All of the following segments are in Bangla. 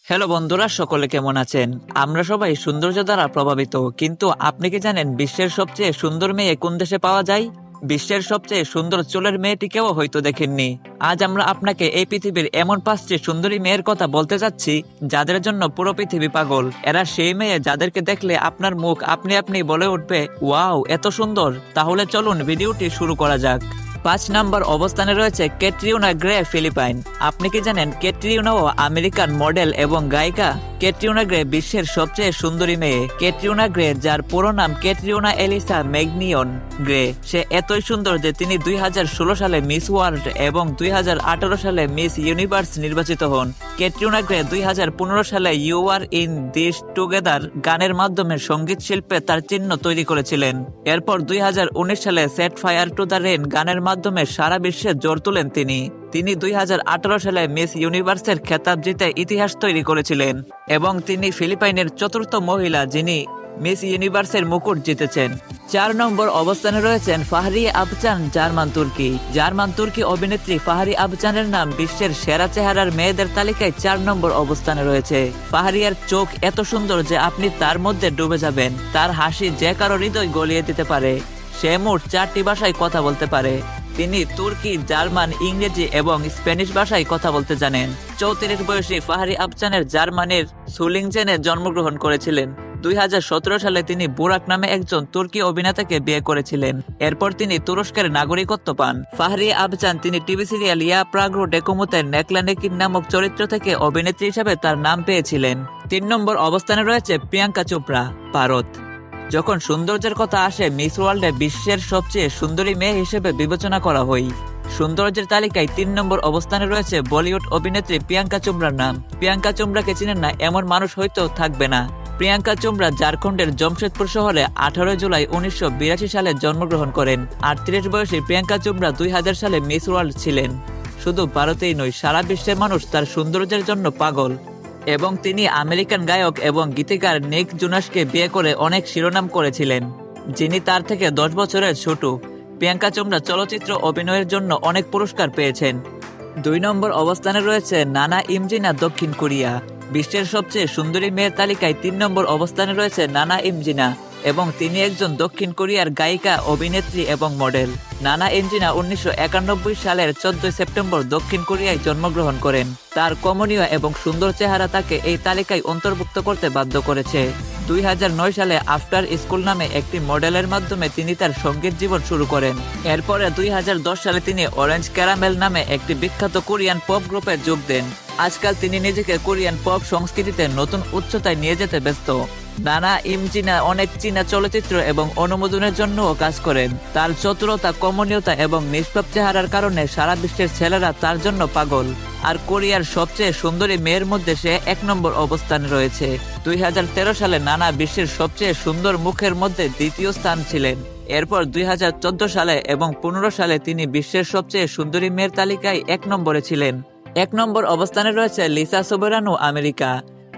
হ্যালো বন্ধুরা, সকলে কেমন আছেন? আমরা সবাই সৌন্দর্য দ্বারা প্রভাবিত, কিন্তু আপনি কি জানেন বিশ্বের সবচেয়ে সুন্দর মেয়ে কোন দেশে পাওয়া যায়? বিশ্বের সবচেয়ে সুন্দর চুলের মেয়েটিকেও হয়তো দেখেননি। আজ আমরা আপনাকে এই পৃথিবীর এমন 5টি সুন্দরী মেয়ের কথা বলতে যাচ্ছি যাদের জন্য পুরো পৃথিবী পাগল। এরা সেই মেয়ে যাদেরকে দেখলে আপনার মুখ আপনি আপনি বলে উঠবে, ওয়াও এত সুন্দর। তাহলে চলুন ভিডিওটি শুরু করা যাক। 5 নম্বর অবস্থানে রয়েছে ক্যাটরিনা গ্রে, ফিলিপাইন। আপনি কি জানেন ক্যাটরিনাও আমেরিকান মডেল এবং গায়িকা? ক্যাটরিনা গ্রে বিশ্বের সবচেয়ে সুন্দরী মেয়ে। ক্যাটরিনা গ্রে, যার পুরো নাম ক্যাটরিনা এলিসা ম্যাগনিয়ন গ্রে, সে এতই সুন্দর যে তিনি 2016 সালে মিস ওয়ার্ল্ড এবং 2018 সালে মিস ইউনিভার্স নির্বাচিত হন। ক্যাটরিনা গ্রে 2015 সালে you are in this together গানের মাধ্যমে সঙ্গীত শিল্পে তার চিহ্ন তৈরি করেছিলেন। এরপর 2019 সালে set fire to the rain গানের মাধ্যমে সারা বিশ্বে জোর তুলেন তিনি 2018 সালে মিস ইউনিভার্সের খেতাব জিতে ইতিহাস তৈরি করেছিলেন এবং তিনি ফিলিপাইনের 4র্থ মহিলা যিনি মিস ইউনিভার্সের মুকুট জিতেছেন। 4 নম্বর অবস্থানে রয়েছেন ফাহরিয়ে আবচান, জার্মান তুর্কি অভিনেত্রী ফাহরিয়ে আবচানের নাম বিশ্বের সেরা চেহারার মেয়েদের তালিকায় 4 নম্বর অবস্থানে রয়েছে। ফাহরিয়ার চোখ এত সুন্দর যে আপনি তার মধ্যে ডুবে যাবেন। তার হাসি যে কারো হৃদয় গলিয়ে দিতে পারে। সে মোট 4টি ভাষায় কথা বলতে পারে। তিনি তুর্কি, জার্মান, ইংরেজি এবং স্প্যানিশ ভাষায় কথা বলতে জানেন। 34 বয়সী ফাহরিয়ে আবচানের জার্মানির সুলিংজেনে জন্মগ্রহণ করেছিলেন। 2017 সালে তিনি বুরাক নামে একজন তুর্কি অভিনেতাকে বিয়ে করেছিলেন। এরপর তিনি তুরস্কের নাগরিকত্ব পান। ফাহরিয়ে আবচান তিনি টিভি সিরিয়াল ইয়া প্রাগ্রো ডেকুমুতের নেকলানেকিন নামক চরিত্র থেকে অভিনেত্রী হিসেবে তার নাম পেয়েছিলেন। 3 নম্বর অবস্থানে রয়েছে প্রিয়াঙ্কা চোপড়া, ভারত। যখন সৌন্দর্যের কথা আসে, মিস ওয়ার্ল্ডে বিশ্বের সবচেয়ে সুন্দরী মেয়ে হিসেবে বিবেচনা করা হয়। সৌন্দর্যের তালিকায় 3 নম্বর অবস্থানে রয়েছে বলিউড অভিনেত্রী প্রিয়াঙ্কা চোপড়ার নাম। প্রিয়াঙ্কা চোপড়াকে চিনেন না এমন মানুষ হয়তো থাকবে না। প্রিয়াঙ্কা চোপড়া ঝাড়খণ্ডের জামশেদপুর শহরে 18 জুলাই 1982 সালে জন্মগ্রহণ করেন। 38 বয়সী প্রিয়াঙ্কা চোপড়া 2000 সালে মিস ওয়ার্ল্ড ছিলেন। শুধু ভারতেই নয়, সারা বিশ্বের মানুষ তার সৌন্দর্যের জন্য পাগল এবং তিনি আমেরিকান গায়ক এবং গীতিকার নিক জোনাসকে বিয়ে করে অনেক শিরোনাম করেছিলেন, যিনি তার থেকে 10 বছরের ছোট। প্রিয়াঙ্কা চোপড়া চলচ্চিত্র অভিনয়ের জন্য অনেক পুরস্কার পেয়েছেন। 2 নম্বর অবস্থানে রয়েছে নানা ইমজিনা, দক্ষিণ কোরিয়া। বিশ্বের সবচেয়ে সুন্দরী মেয়ের তালিকায় 3 নম্বর অবস্থানে রয়েছে নানা ইমজিনা এবং তিনি একজন দক্ষিণ কোরিয়ার গায়িকা, অভিনেত্রী এবং মডেল। নানা ইমজিনা 1991 সালের 14 সেপ্টেম্বর দক্ষিণ কোরিয়ায় জন্মগ্রহণ করেন। তার কমনীয় এবং সুন্দর চেহারা তাকে এই তালিকায় অন্তর্ভুক্ত করতে বাধ্য করেছে। 2009 সালে আফটার স্কুল নামে একটি মডেলের মাধ্যমে তিনি তার সঙ্গীত জীবন শুরু করেন। এরপরে 2010 সালে তিনি অরেঞ্জ ক্যারামেল নামে একটি বিখ্যাত কোরিয়ান পপ গ্রুপে যোগ দেন। আজকাল তিনি নিজেকে কোরিয়ান পপ সংস্কৃতিতে নতুন উচ্চতায় নিয়ে যেতে ব্যস্ত। নানা ইমজিনা অনেক চীনা চলচ্চিত্র এবং অনুমোদনের জন্যও কাজ করেন। তার চতুরতা, কমনীয়তা এবং নিষ্পাপ চেহারার কারণে সারা বিশ্বের ছেলেরা তার জন্য পাগল। আর কোরিয়ার সবচেয়ে সুন্দরী মেয়ের মধ্যে সে 1 নম্বর অবস্থানে রয়েছে। 2013 সালে নানা বিশ্বের সবচেয়ে সুন্দর মুখের মধ্যে 2য় স্থান ছিলেন। এরপর 2014 সালে এবং 15 সালে তিনি বিশ্বের সবচেয়ে সুন্দরী মেয়ের তালিকায় 1 নম্বরে ছিলেন। 1 নম্বর অবস্থানে রয়েছে লিসা সোবেরানো, আমেরিকা।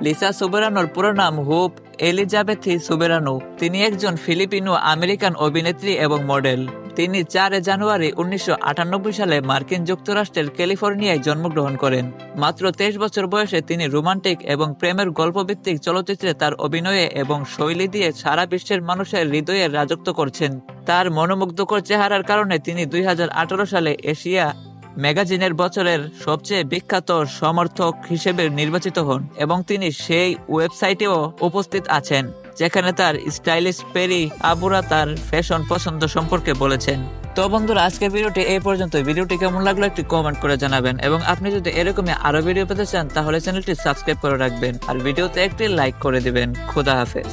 লিসা সোবেরানোর পুরো নাম হোপ এলিজাবেথি সোবেরানো। তিনি একজন ফিলিপিনো আমেরিকান অভিনেত্রী এবং মডেল। তিনি 4 জানুয়ারি 1998 সালে মার্কিন যুক্তরাষ্ট্রের ক্যালিফোর্নিয়ায় জন্মগ্রহণ করেন। মাত্র 23 বছর বয়সে তিনি রোমান্টিক এবং প্রেমের গল্পভিত্তিক চলচ্চিত্রে তার অভিনয়ে এবং শৈলী দিয়ে সারা বিশ্বের মানুষের হৃদয়ে রাজত্ব করছেন। তার মনোমুগ্ধকর চেহারার কারণে তিনি 2018 সালে এশিয়া ম্যাগাজিনের বছরের সবচেয়ে বিখ্যাত সমর্থক হিসেবে নির্বাচিত হন এবং তিনি সেই ওয়েবসাইটেও উপস্থিত আছেন যেখানে তার স্টাইলিস্ট পেরি আবুরা তার ফ্যাশন পছন্দ সম্পর্কে বলেছেন। তো বন্ধুরা, আজকের ভিডিওটি এই পর্যন্ত। ভিডিওটি কেমন লাগলো একটি কমেন্ট করে জানাবেন এবং আপনি যদি এরকমই আরো ভিডিও পেতে চান তাহলে চ্যানেলটি সাবস্ক্রাইব করে রাখবেন আর ভিডিওতে একটি লাইক করে দিবেন। খোদা হাফেজ।